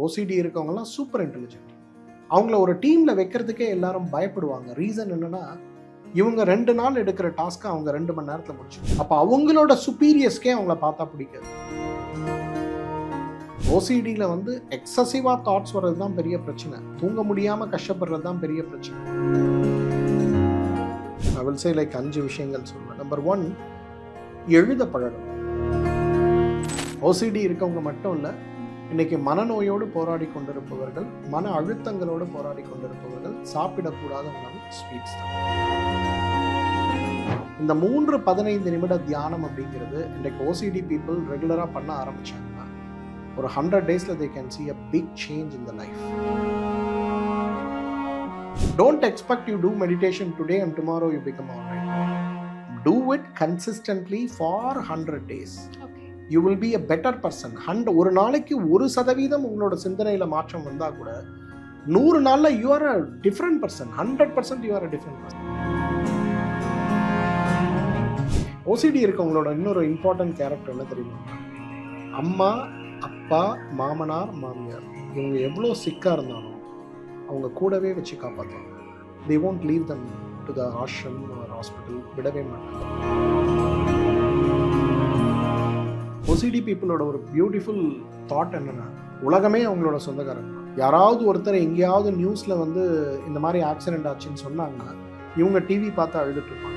OCD இருக்கவங்கலாம் super intelligent. அவங்கள ஒரு டீமில் வைக்கிறதுக்கே எல்லாரும் பயப்படுவாங்க. ரீசன் என்னென்னா, இவங்க 2 நாள் எடுக்கிற டாஸ்க்கை அவங்க 2 மணி நேரத்தில் முடிச்சிடும். அப்போ அவங்களோட சுப்பீரியர்ஸ்க்கே அவங்கள பார்த்தா பிடிக்காது. ஓசிடியில் வந்து எக்ஸசிவாக தாட்ஸ் வர்றது தான் பெரிய பிரச்சனை. தூங்க முடியாமல் கஷ்டப்படுறது தான் பெரிய பிரச்சனை. I will say like 5 விஷயங்கள் சொல்லுவேன். நம்பர் 1, எழுத பழகணும். ஓசிடி இருக்கவங்க மட்டும் இல்லை, இன்னைக்கு மனநோயோடு போராடி கொண்டிருப்பவர்கள், மன அழுத்தங்களோடு போராடி கொண்டிருப்பவர்கள் சாப்பிடக்கூடாத உணவு ஸ்வீட்ஸ் தான். இந்த 3-15 நிமிட தியானம் அப்படிங்கிறது இன்றைக்கு ஓசிடி பீப்புள் ரெகுலராக பண்ண ஆரம்பிச்சாங்கன்னா ஒரு 100 daysல they can see a big change in the life. Don't expect you do meditation today and tomorrow you become all right. Do it consistently for 100 days. You will be a better person. ஒரு நாளைக்கு 1% உங்களோட சிந்தனையில் மாற்றம் வந்தால் கூட 100 நாளில் you are a different person. 100% you are a different person. OCD இருக்கவங்களோட இன்னொரு இம்பார்ட்டன்ட் கேரக்டர் என்ன தெரியுமா? அம்மா, அப்பா, மாமனார், மாமியார் இவங்க எவ்வளோ சிக்காக இருந்தாலும் அவங்க கூடவே வச்சு காப்பாற்றுவாங்க. They won't leave them to the ashram or hospital. விடவே மாட்டாங்க. ஓசிடி பீப்புளோட ஒரு பியூட்டிஃபுல் தாட் என்னன்னா, உலகமே அவங்களோட சொந்தக்காரங்க. யாராவது ஒருத்தர் எங்கேயாவது நியூஸில் வந்து இந்த மாதிரி ஆக்சிடென்ட் ஆச்சுன்னு சொன்னாங்கன்னா இவங்க டிவி பார்த்து அழுதுட்டு இருப்பாங்க.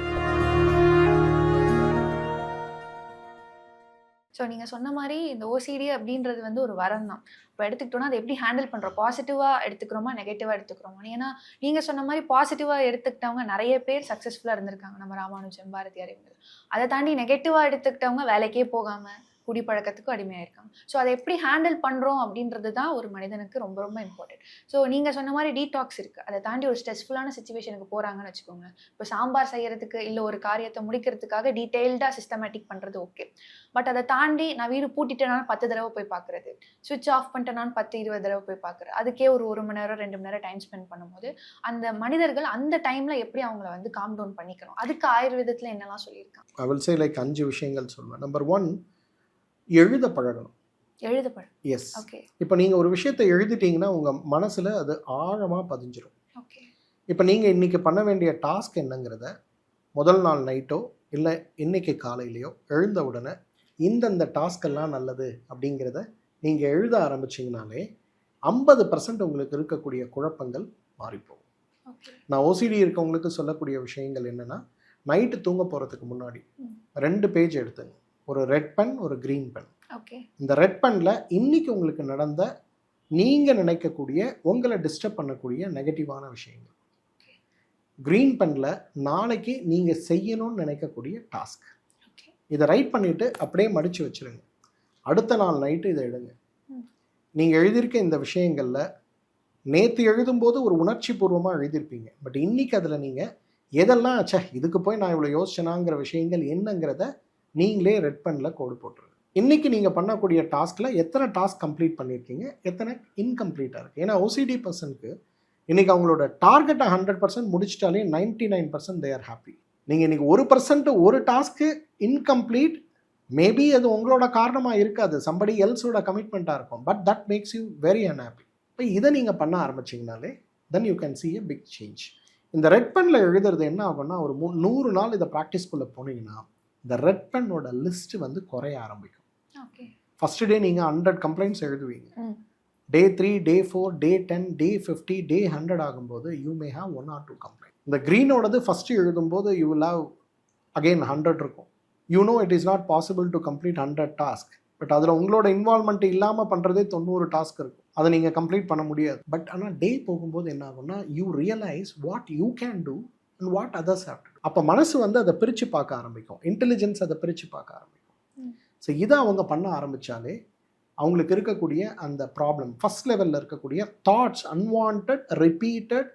ஸோ நீங்கள் சொன்ன மாதிரி இந்த ஓசிடி அப்படின்றது வந்து ஒரு வரம் தான். இப்போ எடுத்துக்கிட்டோன்னா அதை எப்படி ஹேண்டில் பண்ணுறோம், பாசிட்டிவாக எடுத்துக்கிறோமா நெகட்டிவாக எடுத்துக்கிறோமா? ஏன்னா நீங்கள் சொன்ன மாதிரி பாசிட்டிவாக எடுத்துக்கிட்டவங்க நிறைய பேர் சக்ஸஸ்ஃபுல்லாக இருந்திருக்காங்க. நம்ம ராமானுஜம், பாரதியார் இவங்க. அதை தாண்டி நெகட்டிவாக எடுத்துக்கிட்டவங்க வேலைக்கே போகாமல் குடிப்பழக்கத்துக்கும் அடிமையாயிருக்காங்க. ஸோ அதை எப்படி ஹேண்டில் பண்ணுறோம் அப்படின்றது தான் ஒரு மனிதனுக்கு ரொம்ப ரொம்ப இம்பார்ட்டன்ட். ஸோ நீங்கள் சொன்ன மாதிரி டீடாக்ஸ் இருக்குது. அதை தாண்டி ஒரு ஸ்ட்ரெஸ்ஃபுல்லான சுச்சுவேஷனுக்கு போகிறாங்கன்னு வச்சுக்கோங்க. இப்போ சாம்பார் செய்யறதுக்கு இல்லை ஒரு காரியத்தை முடிக்கிறதுக்காக டீட்டெயில்டாக சிஸ்டமேட்டிக் பண்ணுறது ஓகே. பட் அதை தாண்டி நான் வீடு பூட்டிட்டேனாலும் 10 தடவை போய் பார்க்குறது, சுவிட்ச் ஆஃப் பண்ணிட்டேனாலும் 10-20 தடவை போய் பார்க்குறது, அதுக்கே ஒரு 1 மணி நேரம் 2 மணி நேரம் டைம் ஸ்பெண்ட் பண்ணும்போது அந்த மனிதர்கள் அந்த டைமில் எப்படி அவங்கள வந்து காம் டவுன் பண்ணிக்கணும், அதுக்கு ஆயுர்வேதத்தில் என்னெல்லாம் சொல்லியிருக்காங்க? I will say like 5 விஷயங்கள் சொல்லுவேன். நம்பர் 1, எழுத பழகணும். எழுத பழகணும். எஸ். ஓகே. இப்போ நீங்கள் ஒரு விஷயத்தை எழுதிட்டீங்கன்னா உங்கள் மனசில் அது ஆழமாக பதிஞ்சிடும். ஓகே. இப்போ நீங்கள் இன்றைக்கி பண்ண வேண்டிய டாஸ்க் என்னங்கிறத முதல் நாள் நைட்டோ இல்லை இன்றைக்கி காலையிலையோ எழுந்த உடனே இந்தந்த டாஸ்கெல்லாம் நல்லது அப்படிங்கிறத நீங்கள் எழுத ஆரம்பிச்சிங்கனாலே 50% உங்களுக்கு இருக்கக்கூடிய குழப்பங்கள் மாறிப்போம். நான் ஓசிடி இருக்கவங்களுக்கு சொல்லக்கூடிய விஷயங்கள் என்னென்னா, நைட்டு தூங்க போகிறதுக்கு முன்னாடி 2 பேஜ் எடுத்துங்க. ஒரு ரெட் பென், ஒரு க்ரீன் பென். ஓகே. இந்த ரெட் பெனில் இன்னைக்கு உங்களுக்கு நடந்த நீங்கள் நினைக்கக்கூடிய உங்களை டிஸ்டர்ப் பண்ணக்கூடிய நெகட்டிவான விஷயங்கள். க்ரீன் பெனில் நாளைக்கு நீங்கள் செய்யணும்னு நினைக்கக்கூடிய டாஸ்க். இதை ரைட் பண்ணிவிட்டு அப்படியே மடித்து வச்சுருங்க. அடுத்த நாள் நைட்டு இதை எழுதுங்க. நீங்கள் எழுதியிருக்க இந்த விஷயங்களில் நேற்று எழுதும்போது ஒரு உணர்ச்சி பூர்வமாக எழுதியிருப்பீங்க. பட் இன்றைக்கி அதில் நீங்கள் எதெல்லாம் இதுக்கு போய் நான் இவ்வளோ யோசிச்சேனாங்கிற விஷயங்கள் என்னங்கிறத நீங்களே ரெட் பெனில் கோடு போட்டுருங்க. இன்றைக்கி நீங்கள் பண்ணக்கூடிய டாஸ்கில் எத்தனை டாஸ்க் கம்ப்ளீட் பண்ணியிருக்கீங்க, எத்தனை இன்கம்ப்ளீட்டாக இருக்குது. ஏன்னா ஓசிடி பர்சனுக்கு இன்றைக்கி அவங்களோட டார்கெட்டை 100% முடிச்சிட்டாலே 99% they are happy. நீங்கள் இன்றைக்கி 1% ஒரு டாஸ்க்கு இன்கம்ப்ளீட், மேபி அது உங்களோட காரணமாக இருக்காது, சம்படி எல்ஸோட கமிட்மெண்ட்டாக இருக்கும். But that makes you very unhappy. இப்போ இதை நீங்கள் பண்ண ஆரம்பிச்சிங்கனாலே then you can see a big change. இந்த ரெட் பெனில் எழுதுறது என்ன ஆகும்னா, ஒரு 100 நாள் இதை ப்ராக்டிஸ்குள்ளே போனீங்கன்னா இந்த ரெட் பென்னோட லிஸ்ட் வந்து குறைய ஆரம்பிக்கும். ஃபர்ஸ்ட் டே நீங்கள் 100 கம்ப்ளைண்ட்ஸ் எழுதுவீங்க. டே 3, டே 4, டே 10, டே 50, டே 100 ஆகும்போது you may have 1 or 2 complaint. இந்த க்ரீனோடது ஃபஸ்ட்டு எழுதும்போது யூ வில் ஹாவ் அகெயின் 100 இருக்கும். You know it is not possible to complete 100 task. But அதில் உங்களோட இன்வால்மெண்ட் இல்லாமல் பண்ணுறதே 90 டாஸ்க் இருக்கும். அதை நீங்கள் கம்ப்ளீட் பண்ண முடியாது. பட் ஆனால் டே போகும்போது என்ன ஆகும்னா, you realise what you can do and what others have to do. அப்போ மனசு வந்து அதை பிரித்து பார்க்க ஆரம்பிக்கும். இன்டெலிஜென்ஸ் அதை பிரித்து பார்க்க ஆரம்பிக்கும். ஸோ இதை அவங்க பண்ண ஆரம்பித்தாலே அவங்களுக்கு இருக்கக்கூடிய அந்த ப்ராப்ளம், ஃபஸ்ட் லெவலில் இருக்கக்கூடிய thoughts, unwanted repeated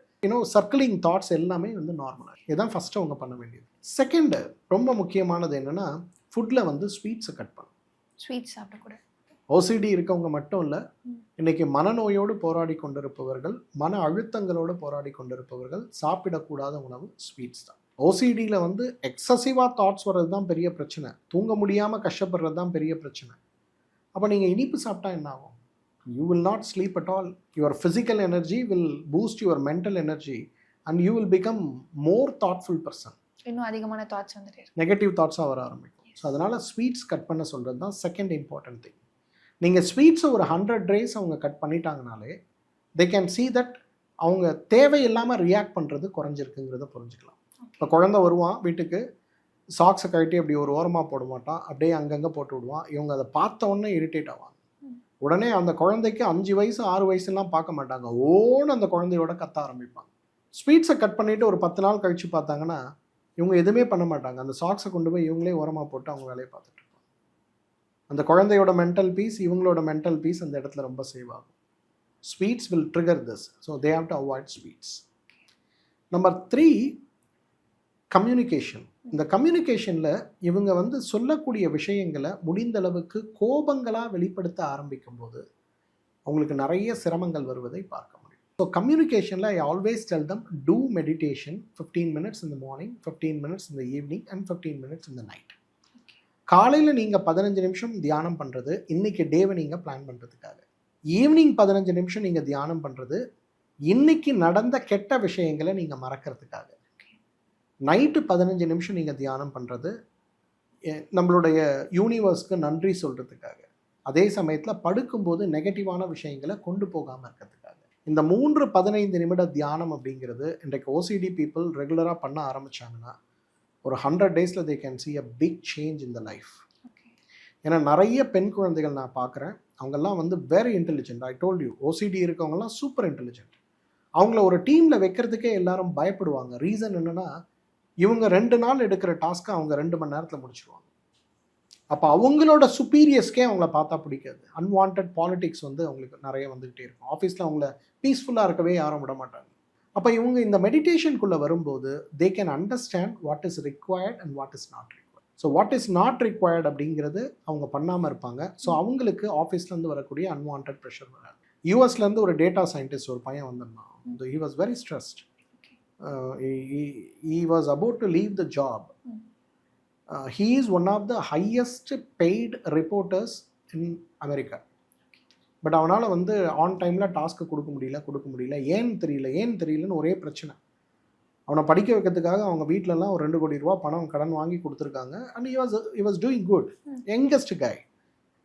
circling thoughts எல்லாமே வந்து நார்மலாக. இதுதான் ஃபஸ்ட்டு அவங்க பண்ண வேண்டியது. செகண்டு ரொம்ப முக்கியமானது என்னென்னா, ஃபுட்டில் வந்து ஸ்வீட்ஸை கட் பண்ணணும். ஸ்வீட்ஸ் சாப்பிடக்கூடாது. ஓசிடி இருக்கவங்க மட்டும் இல்லை, இன்றைக்கி மனநோயோடு போராடி கொண்டிருப்பவர்கள், மன அழுத்தங்களோடு போராடி கொண்டிருப்பவர்கள் சாப்பிடக்கூடாத உணவு ஸ்வீட்ஸ் தான். ஓசிடியில் வந்து எக்ஸசிவாக தாட்ஸ் வர்றது தான் பெரிய பிரச்சனை. தூங்க முடியாமல் கஷ்டப்படுறது தான் பெரிய பிரச்சனை. அப்போ நீங்கள் இனிப்பு சாப்பிட்டா என்ன ஆகும்? You will not sleep at all. Your physical energy will boost your mental energy and you will become more thoughtful person. இன்னும் அதிகமான தாட்ஸ் வந்துட்டே இருக்கு. நெகட்டிவ் தாட்ஸாக வர ஆரம்பிக்கும். ஸோ அதனால் ஸ்வீட்ஸ் கட் பண்ண சொல்கிறது தான் செகண்ட் இம்பார்ட்டன்ட் திங். நீங்கள் ஸ்வீட்ஸை ஒரு 100 days அவங்க cut பண்ணிட்டாங்கனாலே they can see that அவங்க தேவையில்லாமல் ரியாக்ட் பண்ணுறது குறைஞ்சிருக்குங்கிறத புரிஞ்சுக்கலாம். இப்போ குழந்தை வருவான் வீட்டுக்கு, சாக்ஸை கழட்டி அப்படி ஒரு ஓரமாக போட மாட்டான், அப்படியே அங்கங்கே போட்டு விடுவான். இவங்க அதை பார்த்த உடனே இரிட்டேட் ஆவாங்க. உடனே அந்த குழந்தைக்கு 5 வயசு 6 வயசுலாம் பார்க்க மாட்டாங்க, ஓன்னு அந்த குழந்தையோட கத்த ஆரம்பிப்பாங்க. ஸ்வீட்ஸை கட் பண்ணிவிட்டு ஒரு 10 நாள் கழித்து பார்த்தாங்கன்னா இவங்க எதுவுமே பண்ண மாட்டாங்க. அந்த சாக்ஸை கொண்டு போய் இவங்களே உரமாக போட்டு அவங்க வேலையை பார்த்துட்டு இருப்பாங்க. அந்த குழந்தையோட மென்டல் பீஸ், இவங்களோட மென்டல் பீஸ் அந்த இடத்துல ரொம்ப சேவ் ஆகும். Sweets will trigger this. So they have to avoid sweets. Number 3, communication. இந்த கம்யூனிகேஷனில் இவங்க வந்து சொல்லக்கூடிய விஷயங்களை முடிந்த அளவுக்கு கோபங்களாக வெளிப்படுத்த ஆரம்பிக்கும் போது அவங்களுக்கு நிறைய சிரமங்கள் வருவதை பார்க்க முடியும். ஸோ கம்யூனிகேஷனில் I always tell them do meditation 15 minutes in the morning, 15 minutes in the evening and 15 minutes in the night. காலையில் நீங்கள் 15 நிமிஷம் தியானம் பண்ணுறது இன்னைக்கு டேவை நீங்கள் பிளான் பண்ணுறதுக்காக. ஈவினிங் 15 நிமிஷம் நீங்கள் தியானம் பண்ணுறது இன்னைக்கு நடந்த கெட்ட விஷயங்களை நீங்கள் மறக்கிறதுக்காக. நைட்டு 15 நிமிஷம் நீங்கள் தியானம் பண்ணுறது நம்மளுடைய யூனிவர்ஸ்க்கு நன்றி சொல்கிறதுக்காக. அதே சமயத்தில் படுக்கும்போது நெகட்டிவான விஷயங்களை கொண்டு போகாமல் இருக்கிறதுக்காக. இந்த 15 நிமிட தியானம் அப்படிங்கிறது இன்றைக்கு ஓசிடி பீப்புள் ரெகுலராக பண்ண ஆரம்பித்தாங்கன்னா ஒரு 100 days they can see a big change in the life. ஏன்னா நிறைய பெண் குழந்தைகள் நான் பார்க்குறேன், அவங்கெல்லாம் வந்து very intelligent. I told you, OCD இருக்கவங்கலாம் சூப்பர் இன்டெலிஜென்ட். அவங்கள ஒரு டீமில் வைக்கிறதுக்கே எல்லாரும் பயப்படுவாங்க. ரீசன் என்னென்னா இவங்க 2 நாள் எடுக்கிற டாஸ்க்கை அவங்க 2 மணி நேரத்தில் முடிச்சிடுவாங்க. அப்போ அவங்களோட சுப்பீரியர்ஸ்க்கே அவங்கள பார்த்தா பிடிக்காது. அன்வான்ட் பாலிடிக்ஸ் வந்து அவங்களுக்கு நிறைய வந்துக்கிட்டே இருக்கும். ஆஃபீஸில் அவங்கள பீஸ்ஃபுல்லாக இருக்கவே யாரும் விட மாட்டாங்க. அப்போ இவங்க இந்த மெடிடேஷனுக்குள்ளே வரும்போது they can understand what is required and what is not required. So what is not required அப்படிங்கிறது அவங்க பண்ணாமல் இருப்பாங்க. ஸோ அவங்களுக்கு ஆஃபீஸ்லேருந்து வரக்கூடிய அன்வான்ட் ப்ரெஷர் வராது. யூஎஸ்லேருந்து ஒரு டேட்டா சயின்டிஸ்ட் ஒரு பையன் வந்திருந்தான். He was very stressed. he was about to leave the job. He is one of the highest paid reporters in America. But அவனால் வந்து ஆன் டைமில் டாஸ்க்கு கொடுக்க முடியல. ஏன்னு தெரியலன்னு ஒரே பிரச்சனை. அவனை படிக்க வைக்கிறதுக்காக அவங்க வீட்டிலலாம் ஒரு 2 கோடி ரூபா பணம் கடன் வாங்கி கொடுத்துருக்காங்க. And he was doing good. Youngest guy.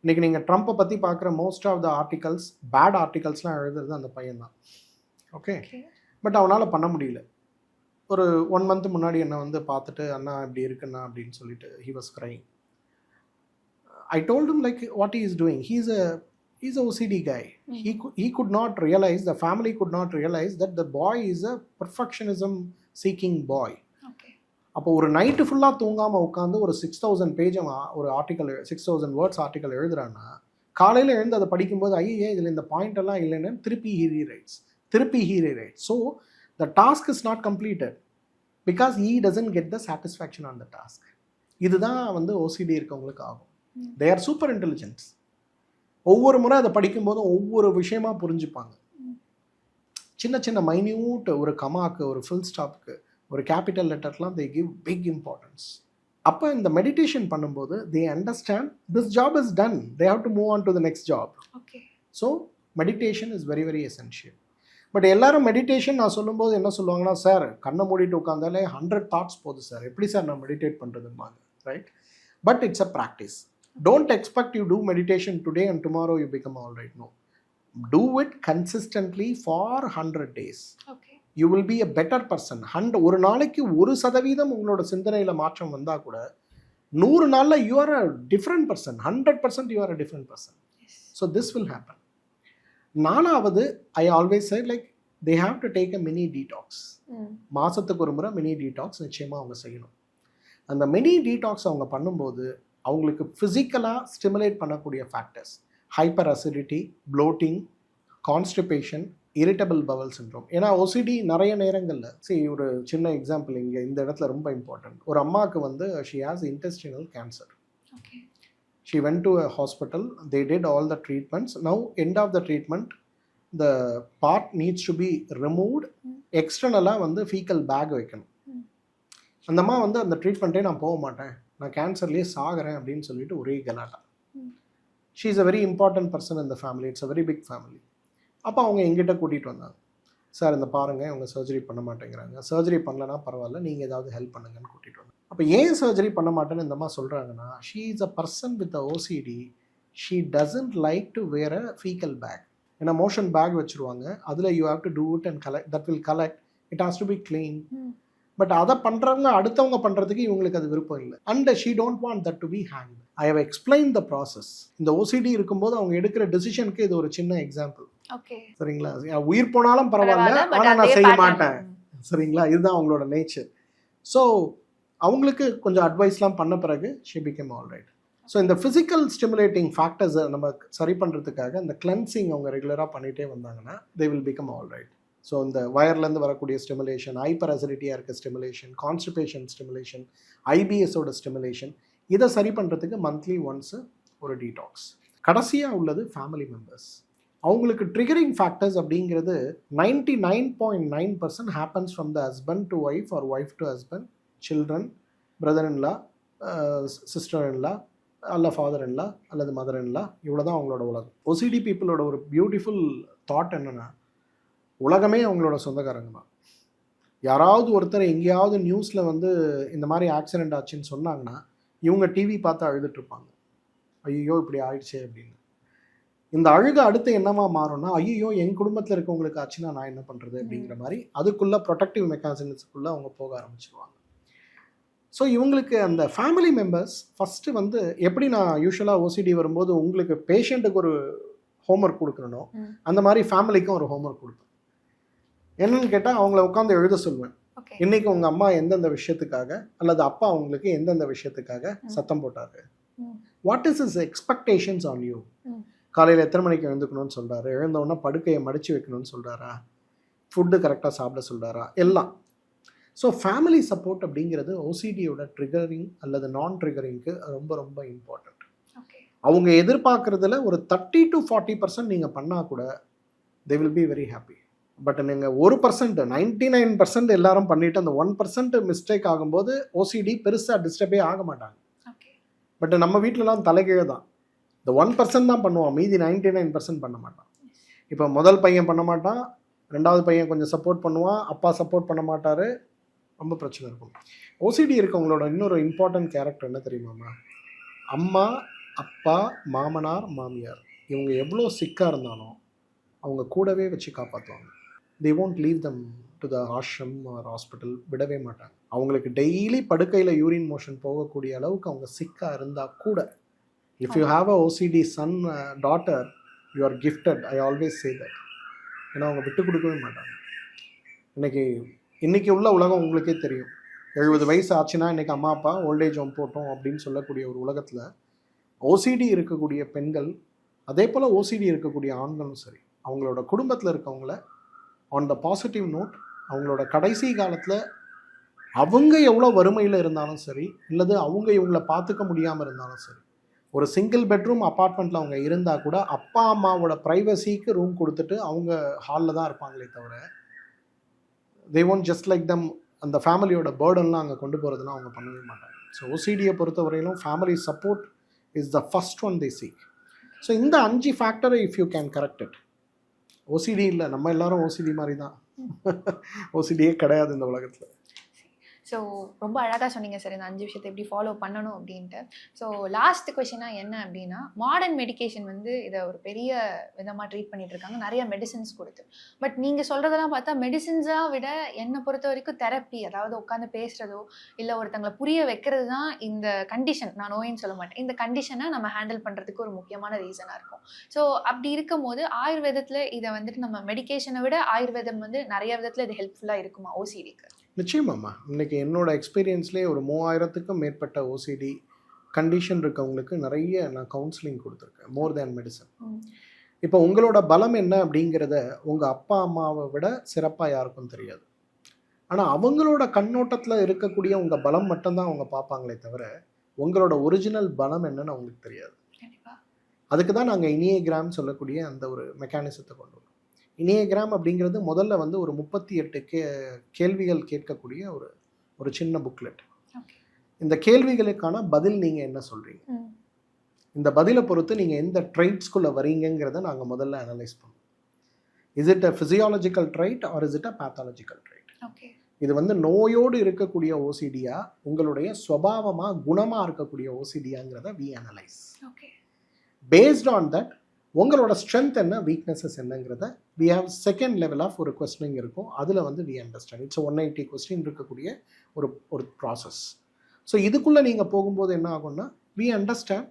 இன்றைக்கி நீங்கள் ட்ரம்ப்பை பற்றி பார்க்குற most of the articles, bad ஆர்டிகல்ஸ்லாம் எழுதுறது அந்த பையன் தான். ஓகே, பட் அவனால் பண்ண முடியல. ஒரு 1 month முன்னாடி என்னை வந்து பார்த்துட்டு, அண்ணா இப்படி இருக்குண்ணா அப்படின்னு சொல்லிட்டு he was crying. I told him like what he is doing. He's a OCD guy. He could not realize, the family could not realize that the boy is a perfectionism seeking boy. Okay. அப்போ ஒரு night ஃபுல்லாக தூங்காமல் உட்காந்து ஒரு 6000 page ஒரு article 6000 words article எழுதுறான்னா காலையில் எழுந்து அதை படிக்கும்போது ஐயே இதில் இந்த பாயிண்ட் எல்லாம் இல்லைன்னு திருப்பி he rewrites. So the task is not completed because he doesn't get the satisfaction on the task. இதுதான் வந்து OCD இருக்கவங்களுக்கு ஆகும். They are super intelligent. ஒவ்வொரு முறை அதை படிக்கும்போதும் ஒவ்வொரு விஷயமா புரிஞ்சுப்பாங்க. சின்ன மைன்யூட் ஒரு கமாக்கு, ஒரு ஃபுல் ஸ்டாப்க்கு, ஒரு capital லெட்டர்லாம் they give big importance. அப்போ இந்த மெடிடேஷன் பண்ணும்போது they understand this job is done. They have to move on to the next job. Okay. So meditation is very very essential. But எல்லாரும் meditation நான் சொல்லும்போது என்ன சொல்லுவாங்கன்னா, sir கண்ணை மூடிட்டு உட்காந்தாலே 100 தாட்ஸ் போகுது சார், எப்படி சார் நான் மெடிடேட் பண்ணுறதுமாங்க, right? But it's a practice. Don't expect you do meditation today and tomorrow you become all right. No, do it consistently for 100 days. You will be a better person. ஒரு நாளைக்கு 1% உங்களோட சிந்தனையில் மாற்றம் வந்தால் கூட 100 நாளில் you are a different person. 100% you are a different person. So this will happen. 4வது, I always say like they have to take a mini detox. மாதத்துக்கு ஒரு முறை மினி டீடாக்ஸ் நிச்சயமாக அவங்க செய்யணும். அந்த மினி டீடாக்ஸ் அவங்க பண்ணும்போது அவங்களுக்கு ஃபிசிக்கலாக ஸ்டிமுலேட் பண்ணக்கூடிய factors, hyperacidity, bloating, constipation, irritable bowel syndrome. ஏன்னா OCD நிறைய நேரங்களில் ஒரு சின்ன எக்ஸாம்பிள் இங்கே இந்த இடத்துல ரொம்ப இம்பார்ட்டன்ட். ஒரு அம்மாவுக்கு வந்து she has intestinal cancer. She went to a hospital, they did all the treatments. Now, end of the treatment, the part needs to be removed. எக்ஸ்டர்னலாக வந்து ஃபீக்கல் பேக் வைக்கணும். அந்த அம்மா வந்து அந்த ட்ரீட்மெண்ட்டே நான் போக மாட்டேன், நான் கேன்சர்லேயே சாகிறேன் அப்படின்னு சொல்லிட்டு ஒரே கலாட்டா. She is a very important person இந்த family, it's a very big family. அப்போ அவங்க எங்கிட்ட கூட்டிகிட்டு வந்தாங்க. சார் இந்த பாருங்கள் இவங்க சர்ஜரி பண்ண மாட்டேங்கிறாங்க, சர்ஜரி பண்ணலன்னா பரவாயில்ல, நீங்கள் ஏதாவது ஹெல்ப் பண்ணுங்கன்னு கூட்டிகிட்டு வந்தாங்க. அப்போ ஏன் சர்ஜரி பண்ண மாட்டேன்னு இந்த மாதிரி சொல்கிறாங்கன்னா, she is a person with OCD, she doesn't like to wear a faecal bag. ஏன்னா மோஷன் பேக் வச்சுருவாங்க, அதில் you have to do it and collect, that will collect, it has to be clean. But அதை பண்ணுறவங்க அடுத்தவங்க பண்ணுறதுக்கு இவங்களுக்கு அது விருப்பம் இல்லை. And she don't want that to be hand. I have explain the process. இந்த ஓசிடி இருக்கும்போது அவங்க எடுக்கிற டிசிஷனுக்கு இது ஒரு சின்ன எக்ஸாம்பிள். சரிங்களா? உயிர் போனாலும் பரவாயில்ல, ஆனால் நான் செய்ய மாட்டேன். சரிங்களா? இதுதான் அவங்களோட நேச்சர். ஸோ அவங்களுக்கு கொஞ்சம் அட்வைஸ்லாம் பண்ண பிறகு she become all right. So இந்த ஃபிசிக்கல் ஸ்டிமுலேட்டிங் ஃபேக்டர்ஸை நம்ம சரி பண்ணுறதுக்காக இந்த கிளென்சிங் அவங்க ரெகுலராக பண்ணிகிட்டே வந்தாங்கன்னா they will become all right. So இந்த வயர்லேருந்து வரக்கூடிய ஸ்டிமுலேஷன், ஹைப்பர் அசிடிட்டியாக இருக்க ஸ்டிமுலேஷன், கான்ஸ்டிபேஷன் ஸ்டிமுலேஷன், ஐபிஎஸோட ஸ்டிமுலேஷன், இதை சரி பண்ணுறதுக்கு மந்த்லி ஒன்ஸு ஒரு டீடாக்ஸ். கடைசியாக உள்ளது ஃபேமிலி மெம்பர்ஸ். அவங்களுக்கு ட்ரிகரிங் ஃபேக்டர்ஸ் அப்படிங்கிறது 99.9% happens from the husband to wife R wife to husband, children, brother in-law, sister in law, அல்ல ஃபாதர் இன்லா அல்லது மதர் இன்லா. இவ்வளோ தான் அவங்களோட உலகம். ஓசிடி பீப்புளோட ஒரு பியூட்டிஃபுல் தாட் என்னென்னா, உலகமே அவங்களோட சொந்தக்காரங்க தான். யாராவது ஒருத்தர் எங்கேயாவது நியூஸில் வந்து இந்த மாதிரி ஆக்சிடெண்ட் ஆச்சுன்னு சொன்னாங்கன்னா இவங்க டிவி பார்த்து அழுதுட்ருப்பாங்க, ஐயோ இப்படி ஆயிடுச்சே அப்படின்னு. இந்த அழுக அடுத்து என்னமா மாறும்னா, ஐயோ என் குடும்பத்தில் இருக்கவங்களுக்கு ஆச்சுன்னா நான் என்ன பண்ணுறது அப்படிங்கிற மாதிரி அதுக்குள்ளே ப்ரொடெக்டிவ் மெக்கானிசம்ஸுக்குள்ளே அவங்க போக ஆரம்பிச்சிருவாங்க. ஸோ இவங்களுக்கு அந்த ஃபேமிலி மெம்பர்ஸ் ஃபஸ்ட்டு வந்து எப்படி நான் யூஸ்வலாக ஓசிடி வரும்போது உங்களுக்கு பேஷண்ட்டுக்கு ஒரு ஹோம்ஒர்க் கொடுக்கணும், அந்த மாதிரி ஃபேமிலிக்கும் ஒரு ஹோம்ஒர்க் கொடுப்பேன். என்னன்னு கேட்டால் அவங்கள உட்காந்து எழுத சொல்லுவேன். இன்னைக்கு உங்கள் அம்மா எந்தெந்த விஷயத்துக்காக அல்லது அப்பா அவங்களுக்கு எந்தெந்த விஷயத்துக்காக சத்தம் போட்டாரு, what is is expectations on you. காலையில் எத்தனை மணிக்கு எழுந்துக்கணும்னு சொல்கிறாரு, எழுந்தவுடனே படுக்கையை மடித்து வைக்கணும்னு சொல்கிறாரா, ஃபுட்டு கரெக்டாக சாப்பிட சொல்கிறாரா, எல்லாம். ஸோ ஃபேமிலி சப்போர்ட் அப்படிங்கிறது ஓசிடியோட ட்ரிகரிங் அல்லது நான் ட்ரிகரிங்க்கு ரொம்ப ரொம்ப இம்பார்ட்டண்ட். அவங்க எதிர்பார்க்குறதுல ஒரு 30 to 40% நீங்கள் பண்ணால் கூட they will be very happy. But நீங்கள் 1%, 99% எல்லாரும் பண்ணிவிட்டு அந்த 1% மிஸ்டேக் ஆகும்போது ஓசிடி பெருசாக டிஸ்டர்பே ஆக மாட்டாங்க. பட் நம்ம வீட்டிலலாம் தலைகீழ தான், இந்த 1% தான் பண்ணுவான், மீதி 99% பண்ண மாட்டான். இப்போ முதல் பையன் பண்ண மாட்டான், ரெண்டாவது பையன் கொஞ்சம் சப்போர்ட் பண்ணுவான், அப்பா சப்போர்ட் பண்ண மாட்டார், ரொம்ப பிரச்சனை இருக்கும். ஓசிடி இருக்கவங்களோட இன்னொரு இம்பார்ட்டன்ட் கேரக்டர் என்ன தெரியுமாம்மா, அம்மா, அப்பா, மாமனார், மாமியார் இவங்க எவ்வளோ சிக்காக இருந்தாலும் அவங்க கூடவே வச்சு காப்பாற்றுவாங்க. they won't leave them to the ashram or hospital, விடவே மாட்டாங்க. அவங்களுக்கு டெய்லி படுக்கையில் யூரின் மோஷன் போகக்கூடிய அளவுக்கு அவங்க சிக்காக இருந்தால் கூட, if you have a OCD son, daughter, you are gifted, I always say that. ஏன்னா அவங்க விட்டு கொடுக்கவே மாட்டாங்க. இன்றைக்கி உள்ள உலகம் உங்களுக்கே தெரியும், 70 வயசு ஆச்சுன்னா இன்றைக்கி அம்மா அப்பா ஓல்டேஜ் ஹோம் போட்டோம் அப்படின்னு சொல்லக்கூடிய ஒரு உலகத்தில் ஓசிடி இருக்கக்கூடிய பெண்கள், அதே போல் ஓசிடி இருக்கக்கூடிய ஆண்களும் சரி, அவங்களோட குடும்பத்தில் இருக்கவங்கள ஆன் த பாசிட்டிவ் நோட், அவங்களோட கடைசி காலத்தில் அவங்க எவ்வளோ வறுமையில் இருந்தாலும் சரி, இல்லது அவங்க இவங்கள பார்த்துக்க முடியாமல் இருந்தாலும் சரி, ஒரு சிங்கிள் பெட்ரூம் அப்பார்ட்மெண்ட்டில் அவங்க இருந்தால் கூட அப்பா அம்மாவோட ப்ரைவசிக்கு ரூம் கொடுத்துட்டு அவங்க ஹாலில் தான் இருப்பாங்களே தவிர, they won't just like them, அந்த ஃபேமிலியோட பேர்டன்லாம் அங்கே கொண்டு போகிறதுலாம் அவங்க பண்ணவே மாட்டாங்க. ஸோ ஓசிடியை பொறுத்தவரையிலும் family support is the first one they seek. So இந்த 5 ஃபேக்டரை if you can correct it, OCD இல்லை, நம்ம எல்லாரும் ஓசிடி மாதிரி தான், ஓசிடியே கிடையாது இந்த உலகத்தில். ஸோ ரொம்ப அழகாக சொன்னீங்க சார், இந்த 5 விஷயத்தை எப்படி ஃபாலோ பண்ணணும் அப்படின்ட்டு. ஸோ லாஸ்ட் கொஷனாக என்ன அப்படின்னா, மாடர்ன் மெடிக்கேஷன் வந்து இதை ஒரு பெரிய விதமாக ட்ரீட் பண்ணிட்டு இருக்காங்க, நிறைய மெடிசின்ஸ் கொடுத்து. பட் நீங்கள் சொல்கிறதெல்லாம் பார்த்தா மெடிசின்ஸாக விட என்னை பொறுத்த வரைக்கும் தெரப்பி, அதாவது உட்காந்து பேசுகிறதோ இல்லை ஒருத்தங்களை புரிய வைக்கிறது தான் இந்த கண்டிஷன், நான் நோயின்னு சொல்ல மாட்டேன், இந்த கண்டிஷனை நம்ம ஹேண்டில் பண்ணுறதுக்கு ஒரு முக்கியமான ரீசனாக இருக்கும். ஸோ அப்படி இருக்கும் போது ஆயுர்வேதத்தில் இதை வந்துட்டு நம்ம மெடிக்கேஷனை விட ஆயுர்வேதம் வந்து நிறைய விதத்தில் இது ஹெல்ப்ஃபுல்லாக இருக்குமா ஓசிடிக்கு? நிச்சயமாம்மா. இன்றைக்கி என்னோட எக்ஸ்பீரியன்ஸ்லேயே ஒரு 3000க்கும் மேற்பட்ட ஓசிடி கண்டிஷன் இருக்கவங்களுக்கு நிறைய நான் கவுன்சிலிங் கொடுத்துருக்கேன், மோர் தேன் மெடிசன். இப்போ உங்களோட பலம் என்ன அப்படிங்கிறத உங்கள் அப்பா அம்மாவை விட சிறப்பாக யாருக்கும் தெரியாது. ஆனால் அவங்களோட கண்ணோட்டத்தில் இருக்கக்கூடிய உங்கள் பலம் மட்டும்தான் அவங்க பார்ப்பாங்களே தவிர உங்களோட ஒரிஜினல் பலம் என்னன்னு அவங்களுக்கு தெரியாது. அதுக்கு தான் நாங்கள் இனியகிராம் சொல்லக்கூடிய அந்த ஒரு மெக்கானிசத்தை கொண்டு வரோம். இனியகிராம் அப்படிங்கிறது முதல்ல வந்து ஒரு 38 கேள்விகள் கேட்கக்கூடிய ஒரு சின்ன புக்லெட். இந்த கேள்விகளுக்கான பதில் நீங்கள் என்ன சொல்கிறீங்க, இந்த பதிலை பொறுத்து நீங்கள் எந்த ட்ரைட்ஸ்குள்ளே வரீங்கிறத நாங்கள் முதல்ல அனலைஸ் பண்ணுவோம். Is it a physiological trait or is it a pathological trait? Okay. இது வந்து நோயோடு இருக்கக்கூடிய ஓசிடியா, உங்களுடைய சுபாவமாக குணமாக இருக்கக்கூடிய ஓசிடியாங்கிறத we analyse. Okay. Based on that உங்களோட ஸ்ட்ரென்த் என்ன, வீக்னஸஸ் என்னங்கிறத we have second level of ஒரு கொஸ்டினிங் இருக்கும். அதில் வந்து வி அண்டர்ஸ்டாண்ட். இட்ஸ் 180 கொஸ்டின் இருக்கக்கூடிய ஒரு ப்ராசஸ். ஸோ இதுக்குள்ளே நீங்கள் போகும்போது என்ன ஆகும்னா வி அண்டர்ஸ்டாண்ட்.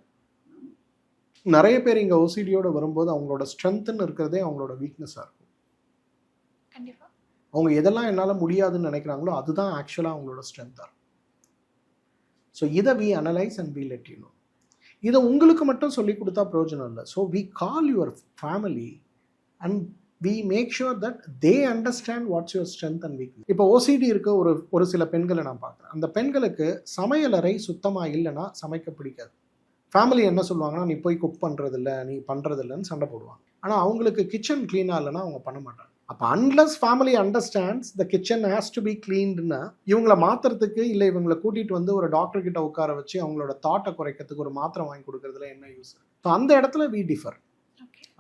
நிறைய பேர் இங்கே ஓசிடியோட வரும்போது அவங்களோட ஸ்ட்ரென்த்துன்னு இருக்கிறதே அவங்களோட வீக்னஸாக இருக்கும். கண்டிப்பாக. அவங்க எதெல்லாம் என்னால் முடியாதுன்னு நினைக்கிறாங்களோ அதுதான் ஆக்சுவலாக அவங்களோட ஸ்ட்ரென்த்தாக இருக்கும். ஸோ இதை we analyse and we let you know. இதை உங்களுக்கு மட்டும் சொல்லி கொடுத்தா பிரயோஜனம் இல்லை. So we call your family and we make sure that they understand what's your strength and weakness. இப்போ ஓசிடி இருக்க ஒரு சில பெண்களை நான் பார்க்குறேன். அந்த பெண்களுக்கு சமையலறை சுத்தமாக இல்லைன்னா சமைக்க பிடிக்காது. ஃபேமிலி என்ன சொல்லுவாங்கன்னா, நீ போய் குக் பண்ணுறதில்ல, நீ பண்ணுறதில்லன்னு சண்டை போடுவாங்க. ஆனால் அவங்களுக்கு கிச்சன் க்ளீனாக இல்லைன்னா அவங்க பண்ண மாட்டாங்க. அப்போ unless family understands the kitchen has to be க்ளீன்டுன்னா இவங்களை மாற்றுறதுக்கு இல்லை இவங்களை கூட்டிகிட்டு வந்து ஒரு டாக்டர் கிட்ட உட்கார வச்சு அவங்களோட தாட்டை குறைக்கிறதுக்கு ஒரு மாத்திரை வாங்கி கொடுக்கறதுல என்ன யூஸ்? ஸோ அந்த இடத்துல வி டிஃபர்.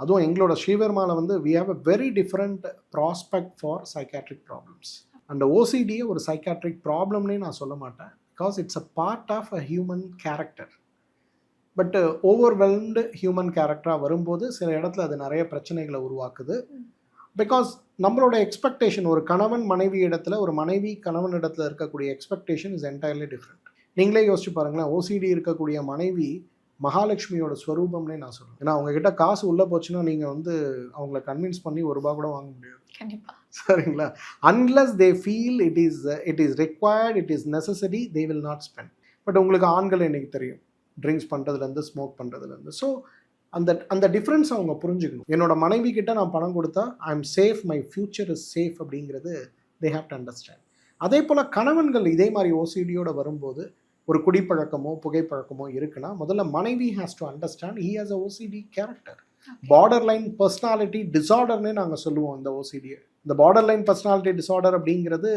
அதுவும் எங்களோட ஸ்ரீவர்மாவில் வந்து we have a very different prospect for psychiatric problems. அந்த ஓசிடியை ஒரு சைக்காட்ரிக் ப்ராப்ளம்னே நான் சொல்ல மாட்டேன். Because it's a part of a human character. But overwhelmed human கேரக்டராக வரும்போது சில இடத்துல அது நிறைய பிரச்சனைகளை உருவாக்குது. பிகாஸ் நம்மளோட எக்ஸ்பெக்டேஷன் ஒரு கணவன் மனைவி இடத்துல, ஒரு மனைவி கணவன் இடத்துல இருக்கக்கூடிய எக்ஸ்பெக்டேஷன் இஸ் என்டையர்லி டிஃப்ரெண்ட். நீங்களே யோசிச்சு பாருங்களேன், ஓசிடி இருக்கக்கூடிய மனைவி மகாலட்சுமியோட ஸ்வரூபம்னே நான் சொல்லுவேன். ஏன்னா அவங்க கிட்ட காசு உள்ளே போச்சுன்னா நீங்கள் வந்து அவங்கள கன்வின்ஸ் பண்ணி ₹1 கூட வாங்க முடியாது. கண்டிப்பாக. சரிங்களா? Unless they feel it is required, it is necessary, they will not spend. But உங்களுக்கு ஆண்கள் எனக்கு தெரியும், ட்ரிங்க்ஸ் பண்ணுறதுலேருந்து ஸ்மோக் பண்ணுறதுலேருந்து. ஸோ அந்த டிஃப்ரென்ஸ் அவங்க புரிஞ்சுக்கணும். என்னோட மனைவி கிட்ட நான் பணம் கொடுத்தா I am safe, my future is safe அப்படிங்கிறது தே ஹேவ் டு அண்டர்ஸ்டாண்ட். அதே போல் கணவன்கள் இதே மாதிரி ஓசிடியோட வரும்போது ஒரு குடிப்பழக்கமோ புகைப்பழக்கமோ இருக்குன்னா முதல்ல மனைவி has to understand he has a OCD character. Borderline personality டிசார்டர்னே நாங்கள் சொல்லுவோம் இந்த ஓசிடியை. இந்த பார்டர் லைன் பர்சனாலிட்டி டிசார்டர் அப்படிங்கிறது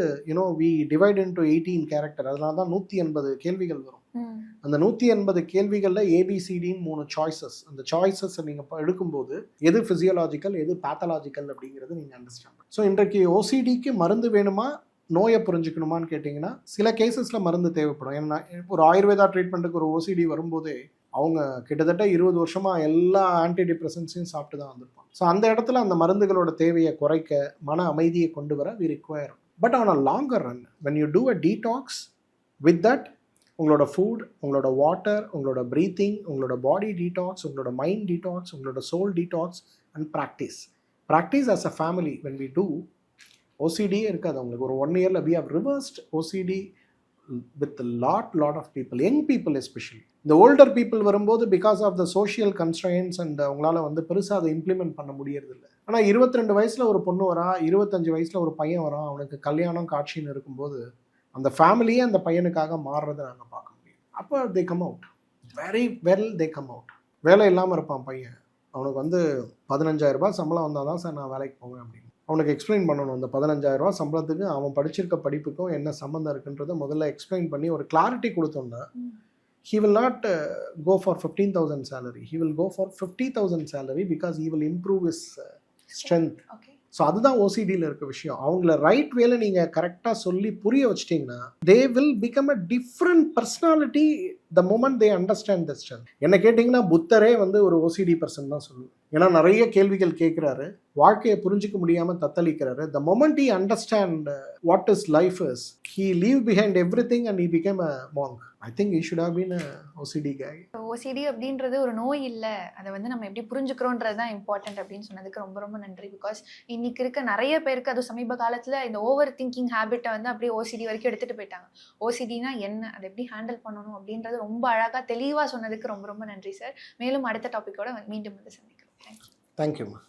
வி டிவைட் இன்டு 18 கேரக்டர். அதனால தான் 180 கேள்விகள் வரும். அந்த 180 கேள்விகளில் ஏபிசிடின்னு 3 சாய்ஸஸ். அந்த சாய்ஸஸ் நீங்கள் எடுக்கும்போது எது ஃபிசியோலாஜிக்கல் எது பேத்தலாஜிக்கல் அப்படிங்கிறது நீங்கள் அண்டர்ஸ்டாண்ட். ஸோ இன்றைக்கு ஓசிடிக்கு மருந்து வேணுமா நோயை புரிஞ்சுக்கணுமான்னு கேட்டிங்கன்னா சில கேசஸில் மருந்து தேவைப்படும். ஏன்னா ஒரு ஆயுர்வேதா ட்ரீட்மெண்ட்டுக்கு ஒரு ஓசிடி வரும்போதே அவங்க கிட்டத்தட்ட 20 வருஷமாக எல்லா ஆன்டி டிப்ரெசன்ஸையும் சாப்பிட்டு தான் வந்திருப்பாங்க. ஸோ அந்த இடத்துல அந்த மருந்துகளோட தேவையை குறைக்க, மன அமைதியை கொண்டு வர we require. But on a longer run when you do a detox with that, உங்களோட ஃபுட், உங்களோட வாட்டர், உங்களோட ப்ரீத்திங், உங்களோட பாடி டீடாக்ஸ், உங்களோட மைண்ட் டீடாக்ஸ், உங்களோட soul detox and practice as a family when we do, ஓசிடியே இருக்காது உங்களுக்கு. ஒரு 1 இயரில் we have reversed OCD with lot of people, young people especially. இந்த ஓல்டர் பீப்புள் வரும்போது because of the social constraints and அவங்களால வந்து பெருசாக அதை இம்ப்ளிமெண்ட் பண்ண முடியறதில்ல. ஆனால் 22 வயசில் ஒரு பொண்ணு வரா, 25 வயசில் ஒரு பையன் வரான், அவனுக்கு கல்யாணம் காட்சின்னு இருக்கும்போது அந்த ஃபேமிலியே அந்த பையனுக்காக மாறுறதை நாங்கள் பார்க்க முடியும். அப்போ they come out very well. They come out. வேலை இல்லாமல் இருப்பான் பையன், அவனுக்கு வந்து 15,000 சம்பளம் வந்தால் தான் சார் நான் வேலைக்கு போவேன் அப்படின்னு அவனுக்கு எக்ஸ்பிளைன் பண்ணணும். அந்த 15,000 சம்பளத்துக்கு அவன் படிச்சிருக்க படிப்புக்கும் என்ன சம்மந்தம் இருக்குன்றதை முதல்ல எக்ஸ்பிளைன் பண்ணி ஒரு கிளாரிட்டி கொடுத்தோம்னா he will not go for 15,000 salary. He will go for 50,000 salary because he will improve his strength. Okay. So அதுதான் ஓசிடியில் இருக்க விஷயம். அவங்கள ரைட் வேல நீங்கள் கரெக்டாக சொல்லி புரிய வச்சிட்டிங்கன்னா they will become a different personality the moment they understand the strength. என்ன கேட்டிங்கன்னா புத்தரே வந்து ஒரு ஓசிடி பர்சன் தான் சொல்லுவேன். ஏன்னா நிறைய கேள்விகள் கேட்குறாரு, வாழ்க்கையை புரிஞ்சிக்க முடியாமல் தத்தளிக்கிறாரு. The moment he understand what is life is, he leave behind everything and he became a monk. I think he should have been a OCD guy. OCD அப்படின்றது ஒரு நோய் இல்லை, அதை வந்து நம்ம எப்படி புரிஞ்சுக்கிறோன்றது தான் இம்பார்ட்டன்ட் அப்படின்னு சொன்னதுக்கு ரொம்ப ரொம்ப நன்றி. பிகாஸ் இன்னைக்கு இருக்க நிறைய பேருக்கு, அதுவும் சமீப காலத்தில் இந்த ஓவர் திங்கிங் ஹேபிட்டை வந்து அப்படியே ஓசிடி வரைக்கும் எடுத்துகிட்டு போயிட்டாங்க. ஓசிடினா என்ன, அதை எப்படி ஹேண்டில் பண்ணணும் அப்படின்றது ரொம்ப அழகாக தெளிவாக சொன்னதுக்கு ரொம்ப ரொம்ப நன்றி சார். மேலும் அடுத்த டாப்பிக்கோட மீண்டும் வந்து சந்திக்கிறோம். தேங்க்யூ. தேங்க்யூம்மா.